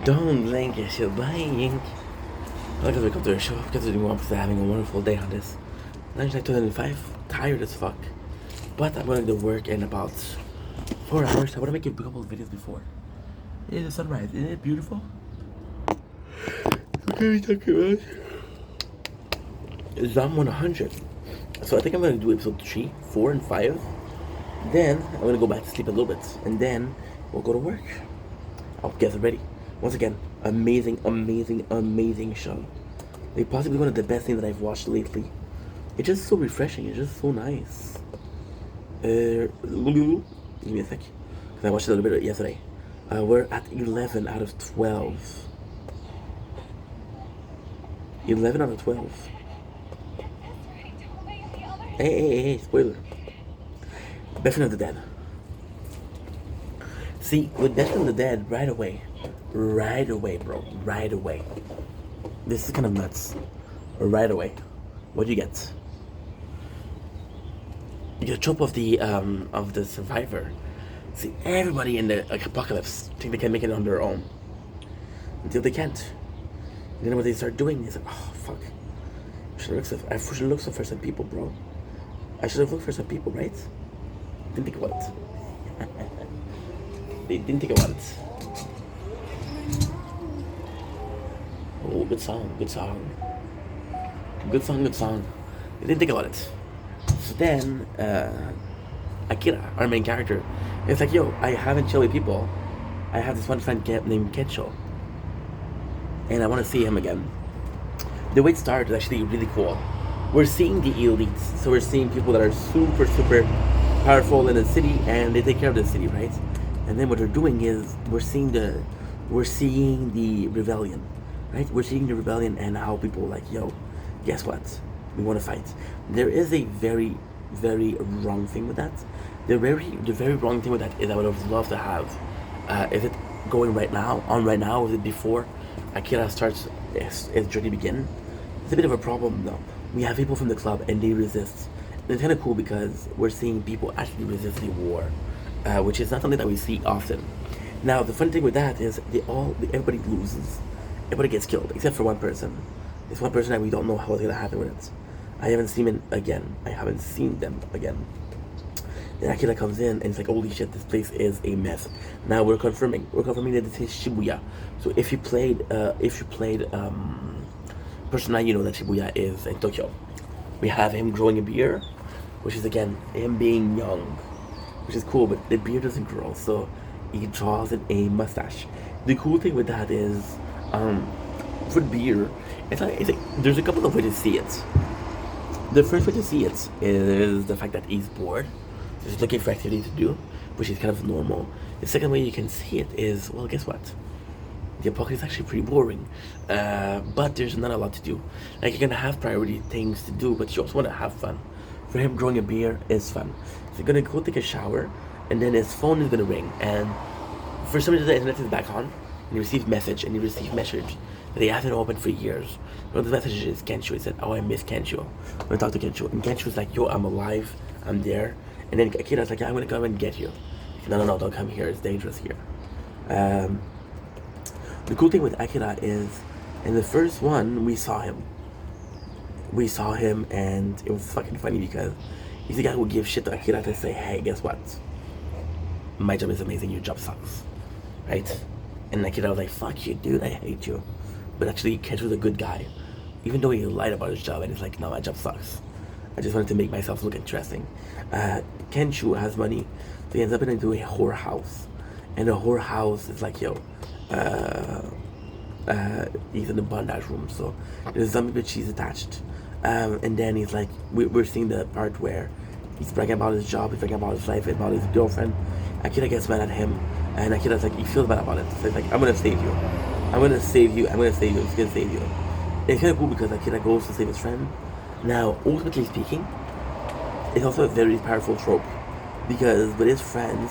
Don't blink, it's your blank. I like to wake up to a show because I'm having a wonderful day on this. 2005, tired as fuck. But I'm going to work in about 4 hours. I want to make a couple of videos before. It is the sunrise. Isn't it beautiful? Okay, we talk about Zom 100. So I think I'm going to do episode 3, 4, and 5. Then I'm going to go back to sleep a little bit. And then we'll go to work. I'll get it ready. Once again, amazing, amazing, amazing show. Like possibly one of the best things that I've watched lately. It's just so refreshing. It's just so nice. Give me a sec. Because I watched it a little bit yesterday. We're at 11 out of 12. 11 out of 12. Hey, spoiler. Best of the Dead. See, with Best of the Dead, right away, bro, right away. This is kind of nuts. Right away. What do you get? You get a trope of the survivor. See, everybody in the apocalypse think they can make it on their own. Until they can't. And then what they start doing is like, oh fuck. I should have looked for some people, bro. I should have looked for some people, right? Didn't think about it. They didn't think about it. Oh, good song. Good song. They didn't think about it. So then, Akira, our main character, is like, yo, I haven't chilled with people. I have this one friend named Kencho. And I want to see him again. The way it started is actually really cool. We're seeing the elites. So we're seeing people that are super, super powerful in the city and they take care of the city, right? And then what they're doing is we're seeing the rebellion, right? We're seeing the rebellion and how people are like, yo, guess what? We want to fight. There is a very, very wrong thing with that. The very wrong thing with that is I would have loved to have. Is it going right now? On right now? Is it before Akira starts his journey begin? It's a bit of a problem though. We have people from the club and they resist. And it's kind of cool because we're seeing people actually resist the war, which is not something that we see often. Now the funny thing with that is everybody loses. Everybody gets killed except for one person. It's one person that we don't know what's gonna happen with it. I haven't seen them again. Then Akira comes in and it's like, holy shit, this place is a mess. Now we're confirming that this is Shibuya. So if you played Persona, you know that Shibuya is in Tokyo. We have him growing a beard, which is again him being young, which is cool. But the beard doesn't grow, so he draws in a mustache. The cool thing with that is, for the beard, it's like there's a couple of ways to see it. The first way to see it is the fact that he's bored. He's looking for activity to do, which is kind of normal. The second way you can see it is, well, guess what? The apocalypse is actually pretty boring, but there's not a lot to do. Like, you're gonna have priority things to do, but you also want to have fun. For him, growing a beard is fun. So you're gonna go take a shower, and then his phone is gonna ring, and for some reason the internet is back on, and he receives message that he hasn't opened for years. One of the messages is Kensho. He said, oh, I miss Kensho. I'm gonna talk to Kensho, and Kensho's like, yo, I'm alive, I'm there. And then Akira's like, yeah, I'm gonna come and get you. No, don't come here, it's dangerous here. The cool thing with Akira is, in the first one, we saw him, and it was fucking funny because he's the guy who would give shit to Akira to say, hey, guess what? My job is amazing, your job sucks, right? And Akira was like, fuck you, dude, I hate you. But actually, Kensho was a good guy, even though he lied about his job, and he's like, no, my job sucks. I just wanted to make myself look interesting. Kensho has money, so he ends up into a whorehouse, and the whorehouse is like, yo, he's in the bondage room, so there's zombie bitch she's attached. And then he's like, we're seeing the part where he's bragging about his job, he's bragging about his life, about his girlfriend. Akira gets mad at him, and Akira's like, he feels bad about it. So he's like, I'm gonna save you. I'm just gonna save you. And it's kind of cool because Akira goes to save his friend. Now, ultimately speaking, it's also a very powerful trope, because with his friend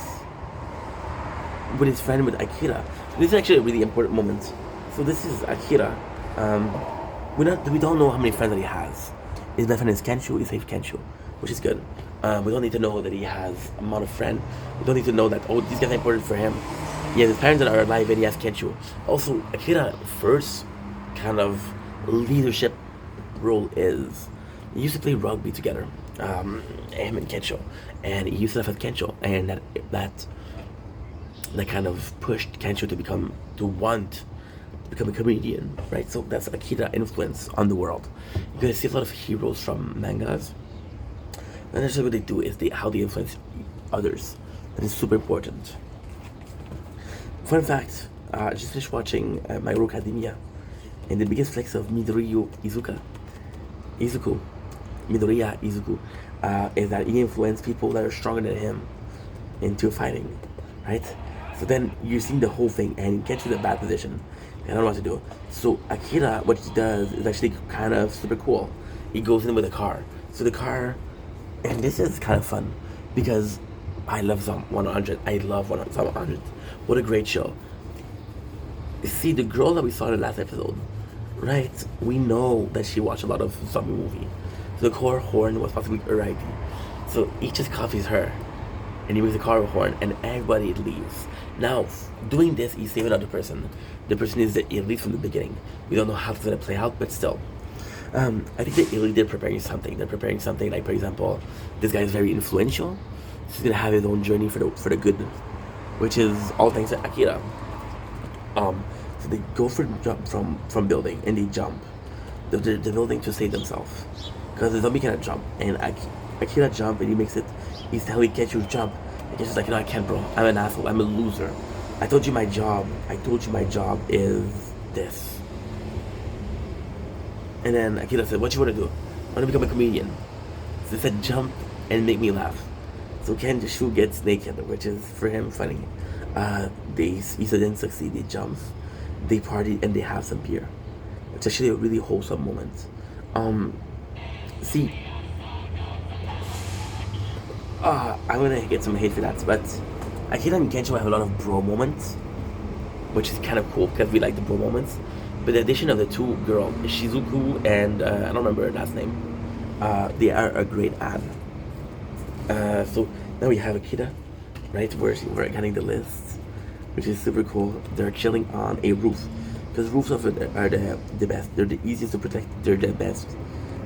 with Akira, this is actually a really important moment. So this is Akira. We don't know how many friends that he has. His best friend is Kensho. He saved Kensho, which is good. We don't need to know that he has a amount of friends. We don't need to know that, oh, these guys are important for him. he has his parents that are alive, and he has Kensho. Also, Akira first kind of leadership role is he used to play rugby together, him and Kensho, and he used to live with Kensho, and that kind of pushed Kensho to want to become a comedian, right? So that's Akira influence on the world. You're gonna see a lot of heroes from mangas. And that's what they do is how they influence others. That is super important. Fun fact: I just finished watching My Hero Academia, and the biggest flex of Izuku, Midoriya Izuku, is that he influenced people that are stronger than him into fighting, right? So then you're seeing the whole thing, and he gets you in a bad position. I don't know what to do. So Akira, what he does is actually kind of super cool. He goes in with a car. So the car, and this is kind of fun because I love Zom 100. I love Zom 100. What a great show. See, the girl that we saw in the last episode, right? We know that she watched a lot of zombie movie. So the car horn was possibly her ID. So he just copies her, and he makes the car horn, and everybody leaves. Now, doing this, he's saving another person. The person is the elite from the beginning. We don't know how it's gonna play out, but still. I think the elite, they're preparing something. They're preparing something like, for example, this guy is very influential. He's gonna have his own journey for the good, which is all thanks to Akira. So they go for jump from building, and they jump the building to save themselves because the zombie cannot jump, and Akira jump, and he makes it. He's telling Kensho to jump, and Kensho's like, no, I can't, bro. I'm an asshole. I'm a loser. I told you my job is this. And then Akira said, what you want to do? I want to become a comedian. So they said, jump and make me laugh. So Kensho gets naked, which is for him funny. He didn't succeed. They jump, they party, and they have some beer. It's actually a really wholesome moment. See, I'm gonna get some hate for that, but Akira and Kensho have a lot of bro moments, which is kind of cool because we like the bro moments. But the addition of the two girls, Shizuku and I don't remember her last name, they are a great add. So now we have Akira, right? We're getting the list, which is super cool. They're chilling on a roof because roofs are the best. They're the easiest to protect. They're the best,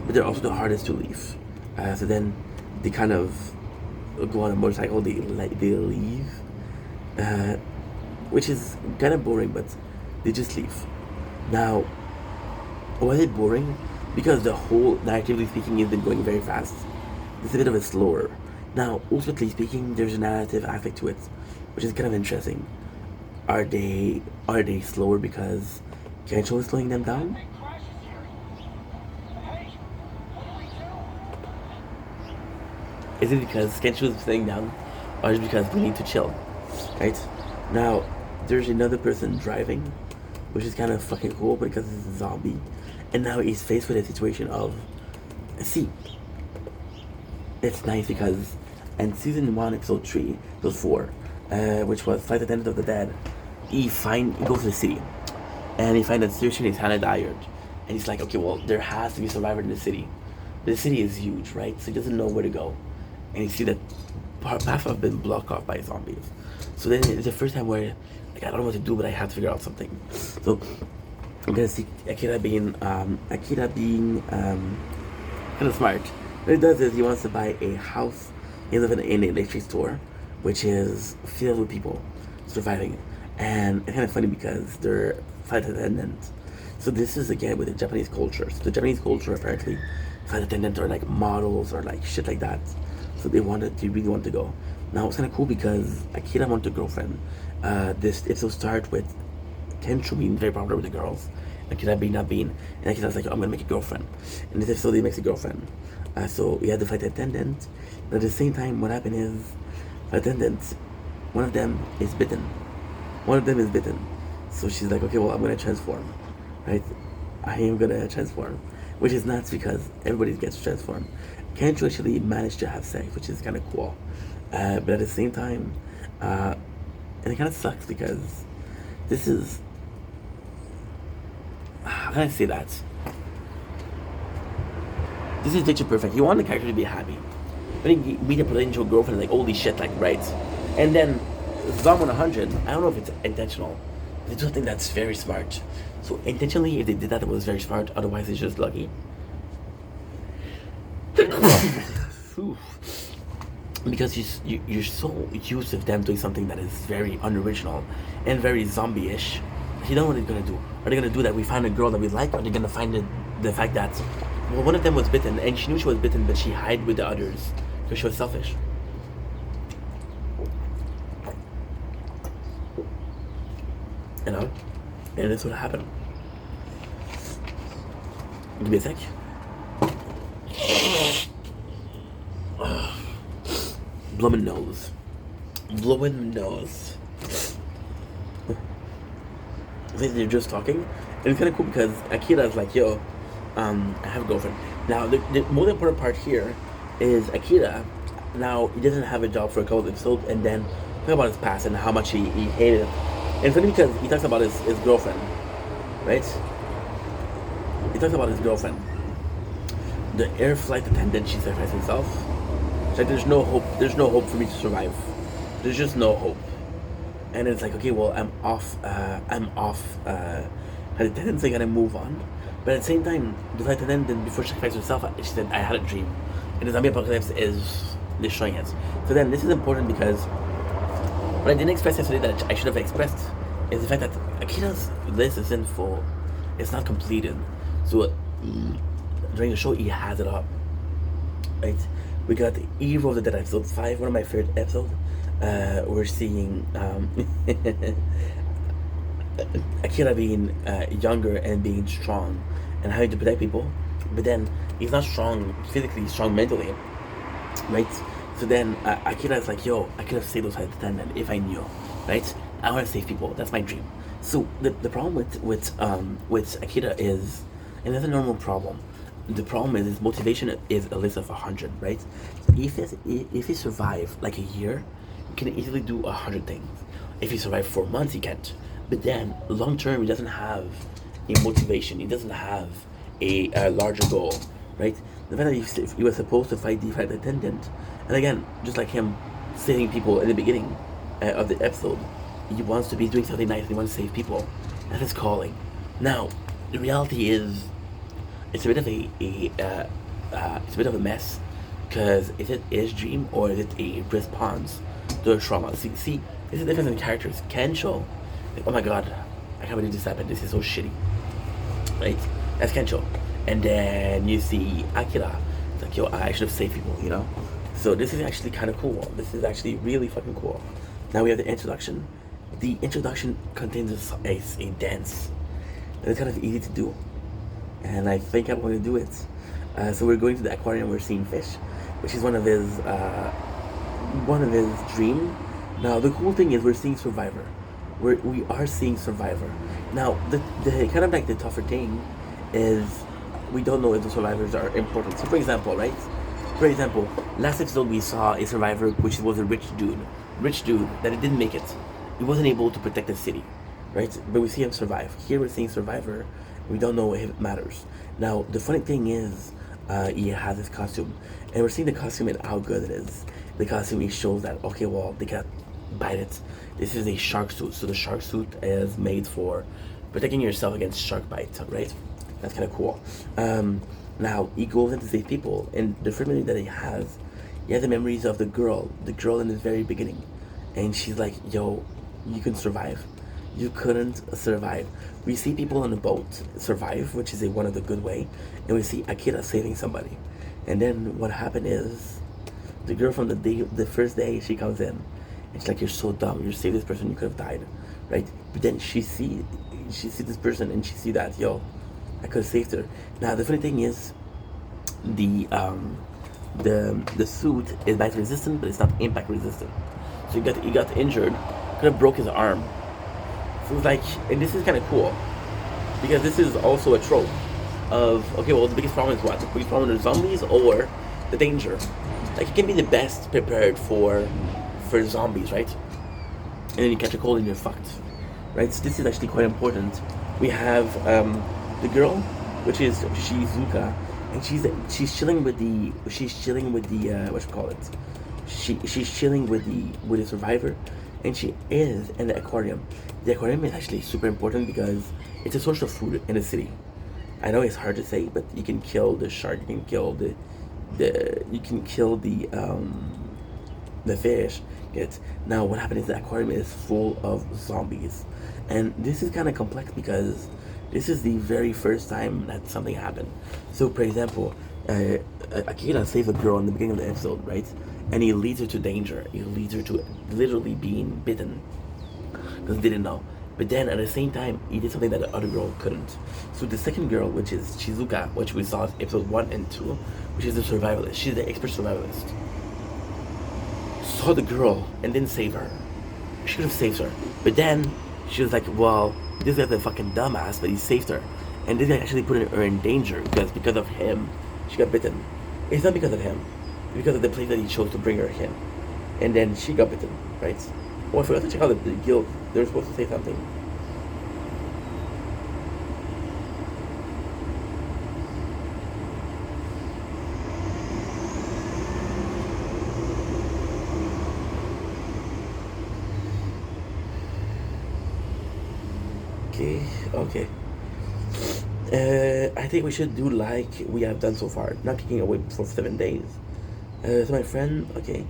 but they're also the hardest to leave. So then they kind of go on a motorcycle. They leave, which is kind of boring, but they just leave. Now, why is it boring? Because the whole, narratively speaking, has been going very fast. It's a bit of a slower. Now, ultimately speaking, there's a narrative aspect to it, which is kind of interesting. Are they slower because Kensho is slowing them down? Is it because Kensho is slowing down, or is it because we need to chill? Right? Now, there's another person driving, which is kind of fucking cool because it's a zombie, and now he's faced with a situation of, see, it's nice because in season 1, episode 3, episode 4, which was Flight Attendant of the Dead, he goes to the city, and he finds that the situation is kind of dire, and he's like, okay, well, there has to be a survivor in the city, but the city is huge, right? So he doesn't know where to go, and you see that paths have been blocked off by zombies. So then it's the first time where, like, I don't know what to do, but I have to figure out something. So I'm gonna see Akira being kind of smart. What he does is he wants to buy a house. He lives in an electric store, which is filled with people surviving, and it's kind of funny because they're flight attendants. So this is again with the Japanese culture. So the Japanese culture, apparently, flight attendants are like models or like shit like that. So they really want to go. Now it's kind of cool because Akira wants a girlfriend. This episode starts with Kensho being very popular with the girls, Akira not being, and Akira's like, I'm gonna make a girlfriend. In this episode, he makes a girlfriend. So we had the flight attendant. And at the same time, what happened is, flight attendants, one of them is bitten. So she's like, okay, well, I'm gonna transform, right? I am gonna transform, which is nuts because everybody gets transformed. Kensho actually managed to have sex, which is kind of cool. But at the same time, and it kind of sucks because this is, how can I say that? This is picture perfect. You want the character to be happy, but he meet a potential girlfriend, like, holy shit, like, right? And then Zom 100, I don't know if it's intentional. They do something that's very smart. So intentionally, if they did that, it was very smart. Otherwise, it's just lucky. Because you're so used to them doing something that is very unoriginal and very zombie-ish. You know what they're gonna do. Are they gonna do that? We find a girl that we like, or are they gonna find the fact that, well, one of them was bitten and she knew she was bitten, but she hid with the others because she was selfish. You know, and that's what happened. Give me a sec. Blowing nose. They're just talking, and it's kind of cool because Akira is like, yo, I have a girlfriend. Now, the most important part here is Akira. Now, he doesn't have a job for a couple of episodes, and then talk about his past and how much he hated it. And it's funny because he talks about his girlfriend, right? He talks about his girlfriend. The air flight attendant, she sacrificed herself. She's like, there's no hope for me to survive. There's just no hope. And it's like, okay, well, I'm off. The attendant's like, gotta move on. But at the same time, the flight attendant, before she sacrificed herself, she said, I had a dream. And the zombie apocalypse is destroying it. So then, this is important because what I didn't express yesterday that I should have expressed is the fact that Akira's list isn't full. It's not completed. So during the show, he has it up. Right? We got Eve of the Dead episode 5, one of my favorite episodes. We're seeing Akira being younger and being strong and having to protect people, but then he's not strong physically, he's strong mentally, right? So then Akira is like, yo, I could have saved those flight attendants if I knew, right? I want to save people, that's my dream. So the problem with Akira is, and that's a normal problem. The problem is his motivation is a list of 100, right? So if he survive like a year, he can easily do 100 things. If he survives 4 months, he can't. But then long term, he doesn't have a motivation. He doesn't have a larger goal, right? The fact that he was supposed to fight the flight attendant, and again, just like him saving people in the beginning of the episode, he wants to be doing something nice. He wants to save people. That's his calling. Now, the reality is, it's a bit of a mess, because is it his dream or is it a response to a trauma? See, this is the difference in characters. Kensho, like, oh my god, I can't believe this happened. This is so shitty, right? That's Kensho. And then you see Akira. It's like, yo, I should have saved people, you know. So this is actually kind of cool. This is actually really fucking cool. Now we have the introduction. The introduction contains a dance. It's kind of easy to do, and I think I'm going to do it. So we're going to the aquarium. We're seeing fish, which is one of his dream. Now the cool thing is we're seeing Survivor. We are seeing Survivor. Now the kind of like the tougher thing is we don't know if the survivors are important. So for example, last episode we saw a survivor which was a rich dude that didn't make it. He wasn't able to protect the city, right? But we see him survive. Here we're seeing Survivor. We don't know if it matters. Now the funny thing is, he has his costume, and we're seeing the costume and how good it is. The costume, he shows that, okay, well, they got bite it. This is a shark suit, so the shark suit is made for protecting yourself against shark bite, right? That's kind of cool. Now he goes in to save people, and the first memory that he has the memories of the girl in the very beginning, and she's like, yo, you can survive. You couldn't survive. We see people on the boat survive, which is one of the good way, and we see Akira saving somebody. And then what happened is, the girl from the first day, she comes in, and she's like, you're so dumb. You saved this person, you could have died, right? But then she see this person, and she see that, yo, I could have saved her. Now the funny thing is, the suit is bite resistant, but it's not impact resistant. So he got injured, could have broke his arm. So it's like, and this is kind of cool, because this is also a trope of, okay, well, the biggest problem is what? The biggest problem is zombies or the danger. Like, you can be the best prepared for zombies, right? And then you catch a cold and you're fucked, right? So this is actually quite important. We have the girl, which is Shizuka, and she's chilling with the what you call it? She's chilling with the survivor, and she is in the aquarium. The aquarium is actually super important because it's a source of food in the city. I know it's hard to say, but you can kill the shark, you can kill the you can kill the fish. It's now what happened is the aquarium is full of zombies, and this is kind of complex because this is the very first time that something happened. So, for example, Akira saves a girl in the beginning of the episode, right? And he leads her to danger. He leads her to literally being bitten because he didn't know. But then at the same time, he did something that the other girl couldn't. So the second girl, which is Shizuka, which we saw in episode 1 and 2, which is the survivalist, she's the expert survivalist, saw the girl and didn't save her. She could have saved her. But then she was like, well, this guy's a fucking dumbass, but he saved her. And this guy actually put her in danger because of him, she got bitten. It's not because of him. It's because of the place that he chose to bring her in. And then she got bitten, right? Well, I forgot to check out the guild. They were supposed to say something. Okay. I think we should do like we have done so far, not kicking away for 7 days. So my friend, okay,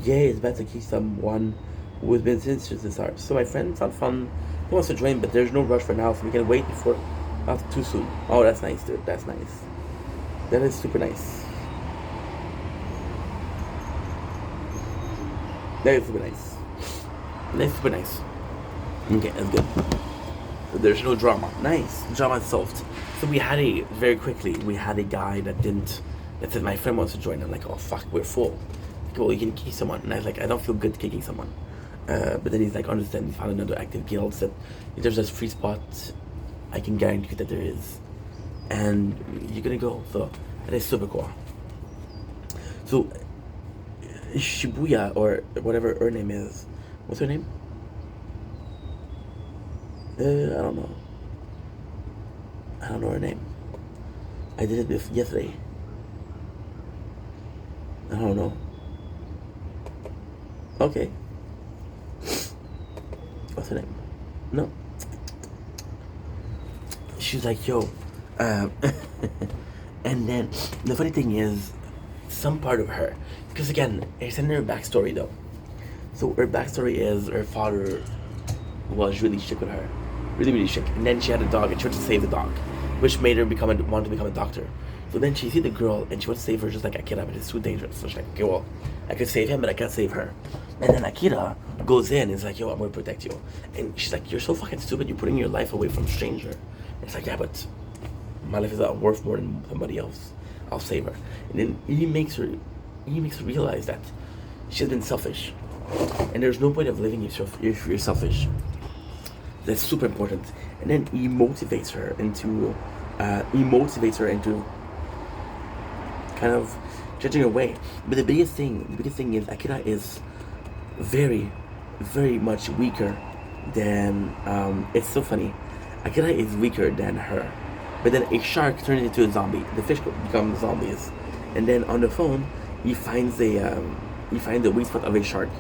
yay, it's bad to keep someone who has been since the start. So my friend found fun. He wants to join, but there's no rush for now, so we can wait before not too soon. Oh, that's nice, dude. That's nice. That is super nice. That is super nice. That's super nice. Okay, that's good. There's no drama. Nice. Drama solved. So we had a guy that said my friend wants to join. I'm like, oh fuck, we're full. Like, well, you can kick someone. And I was like, I don't feel good kicking someone. But then he's like, understand, he found another active guild. Said, if there's a free spot, I can guarantee that there is. And you're gonna go. So that is super cool. So Shibuya, or whatever her name is. What's her name? I don't know. I don't know her name. I did it yesterday. I don't know. Okay. What's her name? No. She's like, yo. And then the funny thing is, some part of her, because again, it's in her backstory though. So her backstory is her father was really strict with her. Really strict. And then she had a dog and she wanted to save the dog, which made her want to become a doctor. So then she see the girl and she wants to save her just like Akira, but it's too dangerous. So she's like, okay, well, I could save him, but I can't save her. And then Akira goes in and is like, yo, I'm gonna protect you. And she's like, you're so fucking stupid, you're putting your life away from a stranger. And it's like, yeah, but my life is not worth more than somebody else. I'll save her. And then he makes her realize that she's been selfish. And there's no point of living if you're selfish. That's super important. And then he motivates her into kind of judging her way. But the biggest thing is Akira is very, very much weaker than it's so funny. Akira is weaker than her. But then a shark turns into a zombie. The fish become zombies. And then on the phone he finds the weak spot of a shark.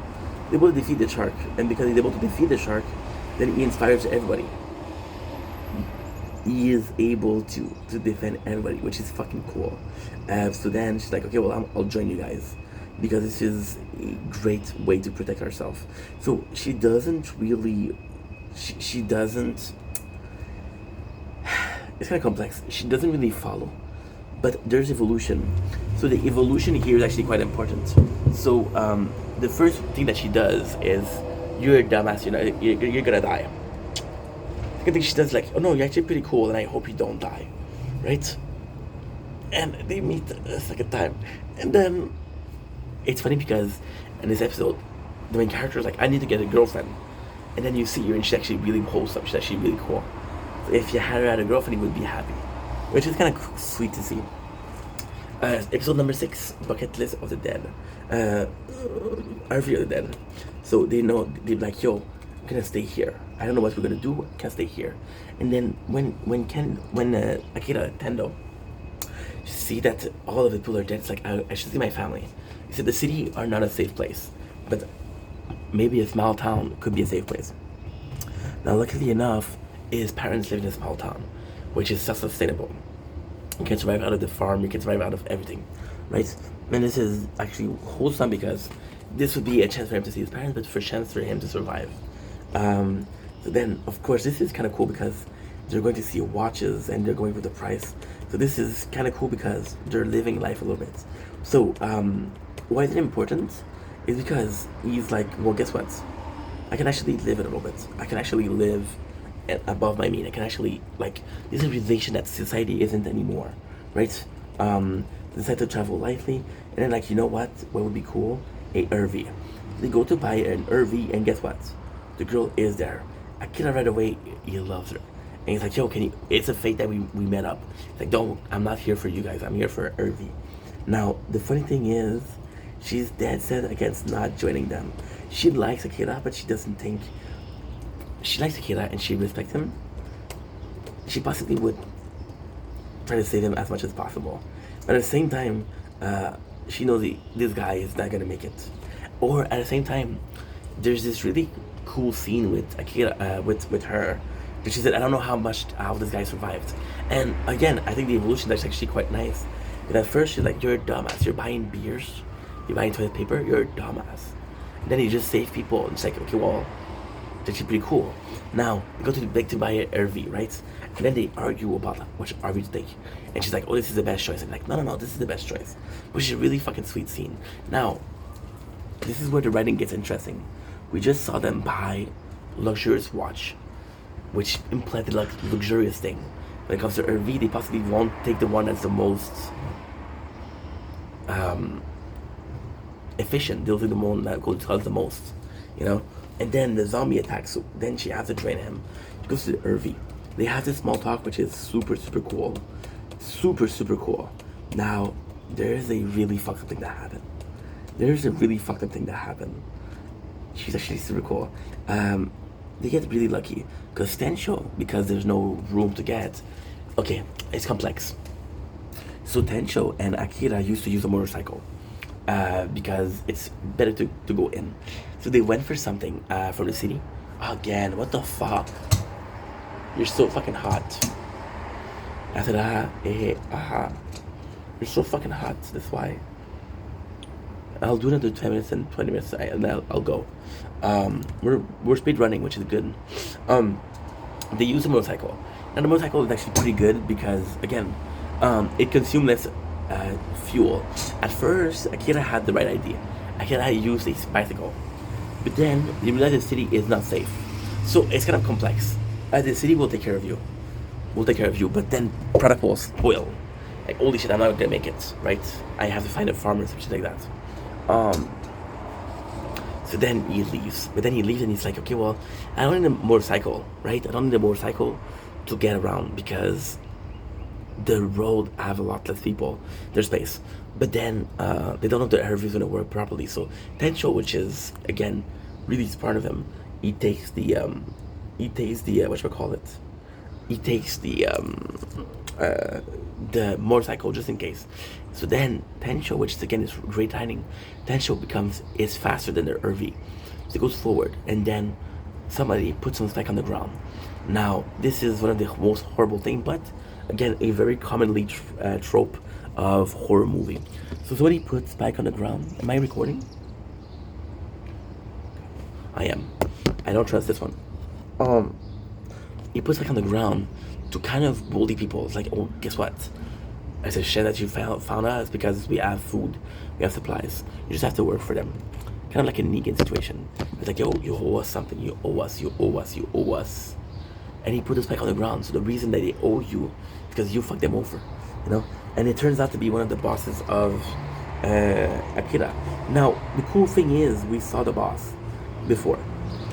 He's able to defeat the shark, and because he's able to defeat the shark, then he inspires everybody. He is able to defend everybody, which is fucking cool. So then she's like, okay, well, I'll join you guys, because this is a great way to protect herself. So she doesn't really, she doesn't, it's kind of complex. She doesn't really follow, but there's evolution. So the evolution here is actually quite important. So the first thing that she does is, you're a dumbass, you're gonna die. Second thing she does, like, oh no, you're actually pretty cool and I hope you don't die, right? And they meet a second time. And then it's funny because in this episode, the main character is like, I need to get a girlfriend. And then you see her and she's actually really wholesome, she's actually really cool. So if you had her as a girlfriend, you would be happy, which is kind of sweet to see. Episode number 6, Bucket List of the Dead. Arvy of the Dead. So they know, they're like, yo, I'm gonna stay here. I don't know what we're gonna do, I can't stay here. And then when Akira Tendo see that all of the people are dead, it's like, I should see my family. He said the city are not a safe place, but maybe a small town could be a safe place. Now, luckily enough, his parents live in a small town, which is self-sustainable. You can survive out of the farm, you can survive out of everything, right? And this is actually wholesome because this would be a chance for him to see his parents, but for a chance for him to survive. So then, of course, this is kind of cool because they're going to see watches and they're going for the price. So this is kind of cool because they're living life a little bit. So why is it important? Is because he's like, well, guess what? I can actually live it a little bit. I can actually live above my mean. I can actually, like, this is a realization that society isn't anymore, right? Decide to travel lightly, and then, like, you know what would be cool? A RV. They go to buy an RV, and guess what? The girl is there. Akira right away, he loves her. And he's like, yo, can you, it's a fate that we met up. He's like, don't, I'm not here for you guys, I'm here for RV. Now, the funny thing is, she's dead set against not joining them. She likes Akira, but she doesn't think, she likes Akira and she respects him. She possibly would try to save him as much as possible. But at the same time, she knows this guy is not gonna make it. Or at the same time, there's this really cool scene with Akira, with her. And she said, I don't know how this guy survived. And again, I think the evolution that's actually quite nice. But at first, she's like, you're a dumbass. You're buying beers. You're buying toilet paper. You're a dumbass. And then you just save people. And it's like, okay, well, that's actually pretty cool. Now, they go to the bank to buy an RV, right? And then they argue about which RV to take. And she's like, oh, this is the best choice. I'm like, no, this is the best choice. Which is a really fucking sweet scene. Now, this is where the writing gets interesting. We just saw them buy luxurious watch, which implanted like luxurious thing. When it comes to RV, they possibly won't take the one that's the most efficient. They'll take the one that goes the most, you know. And then the zombie attacks. So then she has to train him. She goes to the RV. They have this small talk, which is super cool, super cool. Now there is a really fucked up thing that happened. She's actually super cool. They get really lucky because Tensho, because there's no room to get. Okay, it's complex. So Tensho and Akira used to use a motorcycle because it's better to go in. So they went for something from the city. Again, what the fuck? You're so fucking hot. After that, you're so fucking hot. That's why. I'll do another 10 minutes and 20 minutes and I'll go. We're speed running, which is good. They use a motorcycle. Now the motorcycle is actually pretty good because, again, it consumes less fuel. At first, Akira had the right idea. Akira had used a bicycle. But then, they realized the city is not safe. So it's kind of complex. The city will take care of you. But then product will spoil. Like, holy shit, I'm not gonna make it, right? I have to find a farmer or something like that. So then he leaves. But then he leaves and he's like, okay, well, I don't need a motorcycle, right? I don't need a motorcycle to get around because the road have a lot less people. There's space. But then they don't know if the RV is going to work properly. So Tensho, which is, again, really smart of him, he takes the motorcycle just in case. So then Tensho, which is again is great timing, Tensho is faster than the RV. So it goes forward and then somebody puts him back on the ground. Now this is one of the most horrible things, but again a very commonly trope of horror movie. So somebody puts Spike on the ground. Am I recording? I am. I don't trust this one. He puts Spike on the ground to kind of bully people. It's like, oh, guess what? It's a shit that you found us because we have food, we have supplies. You just have to work for them. Kind of like a Negan situation. It's like, yo, you owe us something. You owe us. And he put us back on the ground. So the reason that they owe you is because you fucked them over, you know. And it turns out to be one of the bosses of Akira. Now the cool thing is, we saw the boss before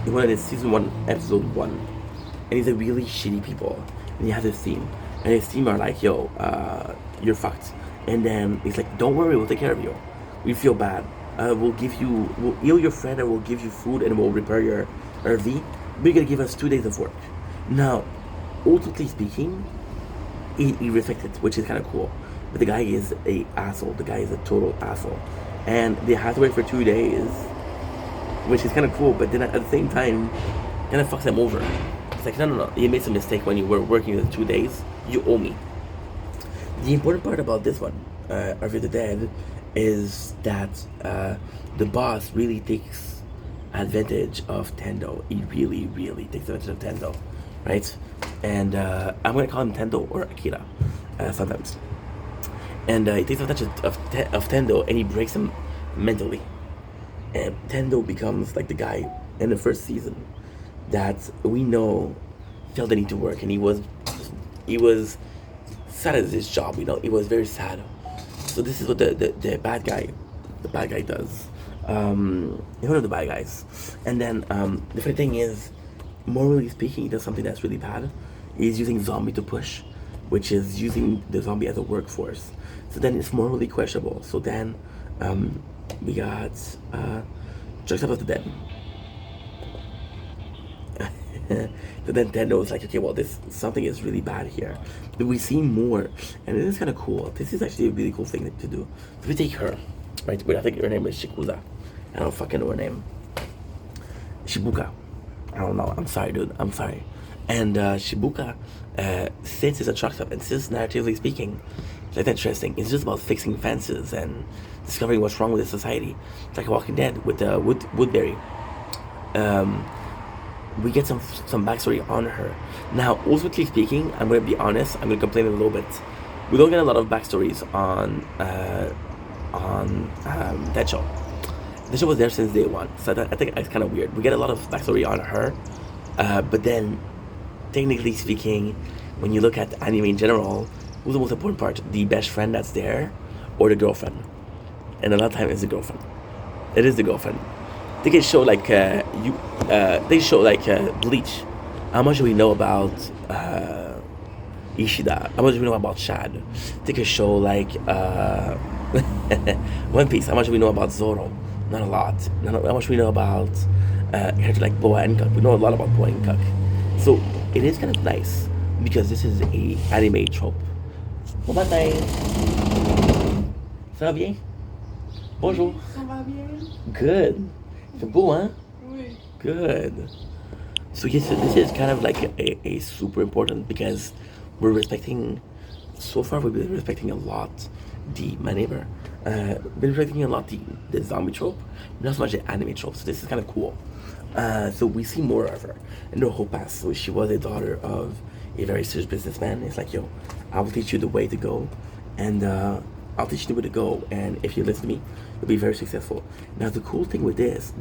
in one of the season 1, episode 1, and he's a really shitty people. And he has his team, and his team are like, yo, you're fucked. And then he's like, don't worry, we'll take care of you. We feel bad. We'll heal your friend, and we'll give you food, and we'll repair your RV. But you're gonna give us 2 days of work. Now, ultimately speaking, he respected, which is kind of cool. But the guy is a asshole. The guy is a total asshole. And they have to wait for 2 days which is kind of cool. But then at the same time, kind of fucks them over. It's like, no, you made some mistake when you were working the 2 days. You owe me. The important part about this one, Army of the Dead, is that the boss really takes advantage of Tendo. He really, really takes advantage of Tendo, right? And I'm gonna call him Tendo or Akira sometimes. And he takes advantage of Tendo, and he breaks him mentally. And Tendo becomes like the guy in the first season that we know felt the need to work, and he was sad at his job. He was very sad. So this is what the bad guy does. He's one of the bad guys. And then the funny thing is, morally speaking, he does something that's really bad. He's using zombie to push, which is using the zombie as a workforce. So then it's morally questionable. So then we got Juxtap of the Dead. So then Tendo was like, okay, well, something is really bad here. But we see more, and it is kind of cool. This is actually a really cool thing to do. So we take her, right? Wait, I think her name is Shikuza. I don't fucking know her name. Shibuka. I don't know. I'm sorry, dude. I'm sorry. And Shibuka, since it's a truck stop, and since narratively speaking, it's interesting. It's just about fixing fences and discovering what's wrong with the society. It's like Walking Dead with Woodbury. We get some backstory on her. Now, ultimately speaking, I'm gonna be honest. I'm gonna complain a little bit. We don't get a lot of backstories on that show. The show was there since day one, so I think it's kind of weird. We get a lot of backstory on her, but then, technically speaking, when you look at anime in general, who's the most important part? The best friend that's there, or the girlfriend? And a lot of times it's the girlfriend. It is the girlfriend. They can show like Bleach. How much do we know about Ishida? How much do we know about Shad? They can show like One Piece. How much do we know about Zoro? Not a lot. How much do we know about like Boa Hancock? We know a lot about Boa Hancock. So it is kind of nice because this is a anime trope. Bon matin. Ça va bien? Bonjour. Ça va bien? Good. C'est beau, hein? Oui. Good. So yes, this is kind of like a super important because we're respecting. So far, we've been respecting a lot my neighbor. Been respecting a lot the zombie trope, but not so much the anime trope. So this is kind of cool. So we see more of her in her whole past. So she was a daughter of a very serious businessman. It's like, yo, I will teach you the way to go, and I'll teach you the way to go. And if you listen to me, you'll be very successful. Now the cool thing with this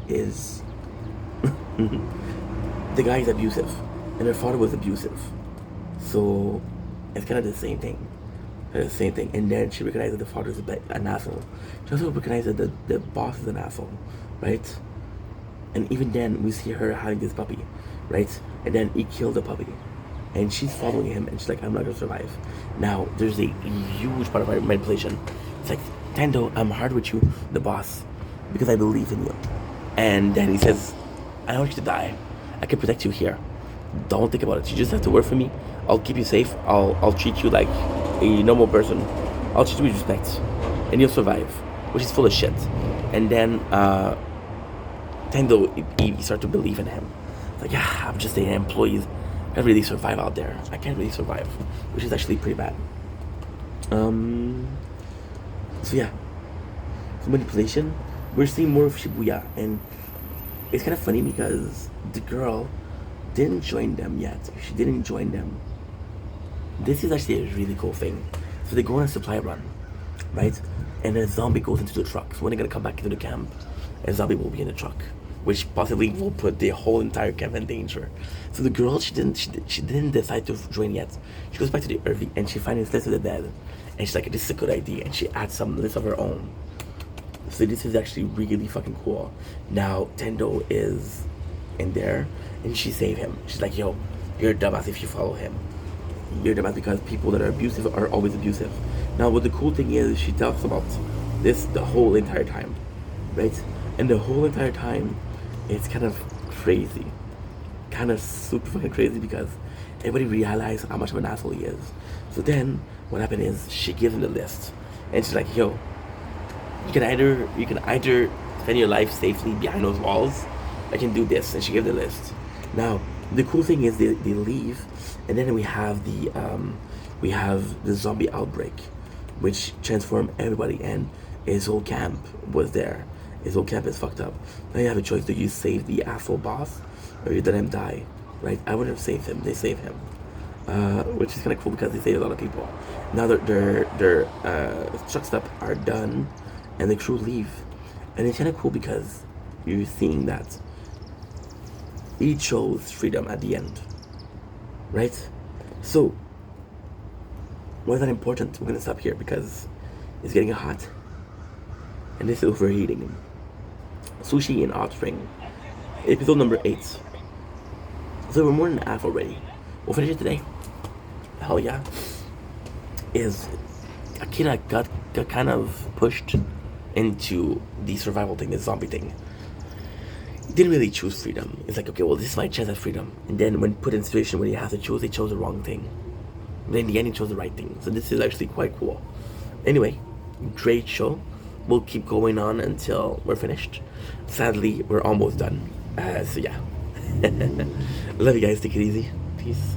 is the guy is abusive, and her father was abusive. So it's kind of the same thing. And then she recognized that the father is an asshole. She also recognized that the boss is an asshole, right? And even then, we see her having this puppy, right? And then he killed the puppy. And she's following him, and she's like, I'm not gonna survive. Now, there's a huge part of my manipulation. It's like, Tendo, I'm hard with you, the boss, because I believe in you. And then he says, I don't want you to die. I can protect you here. Don't think about it. You just have to work for me. I'll keep you safe. I'll treat you like a normal person. I'll treat you with respect, and you'll survive. Which is full of shit. And then Tendo, he started to believe in him. It's like, yeah, I'm just an employee. I can't really survive out there. I can't really survive, which is actually pretty bad. So yeah, so manipulation. We're seeing more of Shibuya, and it's kind of funny because the girl didn't join them yet. She didn't join them. This is actually a really cool thing. So they go on a supply run, right? And a zombie goes into the truck. So when they're gonna come back into the camp, a zombie will be in the truck, which possibly will put the whole entire camp in danger. So the girl, she didn't decide to join yet. She goes back to the RV and she finds List of the Dead, and she's like, this is a good idea, and she adds some list of her own. So this is actually really fucking cool. Now Tendo is in there, and she saved him. She's like, yo, you're a dumbass if you follow him. You're a dumbass because people that are abusive are always abusive. Now what the cool thing is, she talks about this the whole entire time, right? And the whole entire time, it's kind of crazy. Kind of super fucking crazy because everybody realized how much of an asshole he is. So then, what happened is, she gives him the list. And she's like, yo, you can either defend your life safely behind those walls, I can do this. And she gave the list. Now, the cool thing is they leave, and then we have the zombie outbreak, which transformed everybody, and his whole camp was there. His whole camp is fucked up. Now you have a choice: do you save the asshole boss, or you let him die? Right? I would have saved him. They save him, which is kind of cool because they save a lot of people. Now their truck stop are done, and the crew leave, and it's kind of cool because you're seeing that he chose freedom at the end, right? So why is that important? We're gonna stop here because it's getting hot, and this is overheating. Sushi in Hot Spring, episode number 8. So we're more than half already. We'll finish it today. Hell yeah. Is Akira got kind of pushed into the survival thing, the zombie thing. He didn't really choose freedom. It's like, okay, well, this is my chance at freedom. And then when put in a situation where he has to choose, he chose the wrong thing. But in the end, he chose the right thing. So this is actually quite cool. Anyway, great show. We'll keep going on until we're finished. Sadly, we're almost done. So yeah. Love you guys. Take it easy. Peace.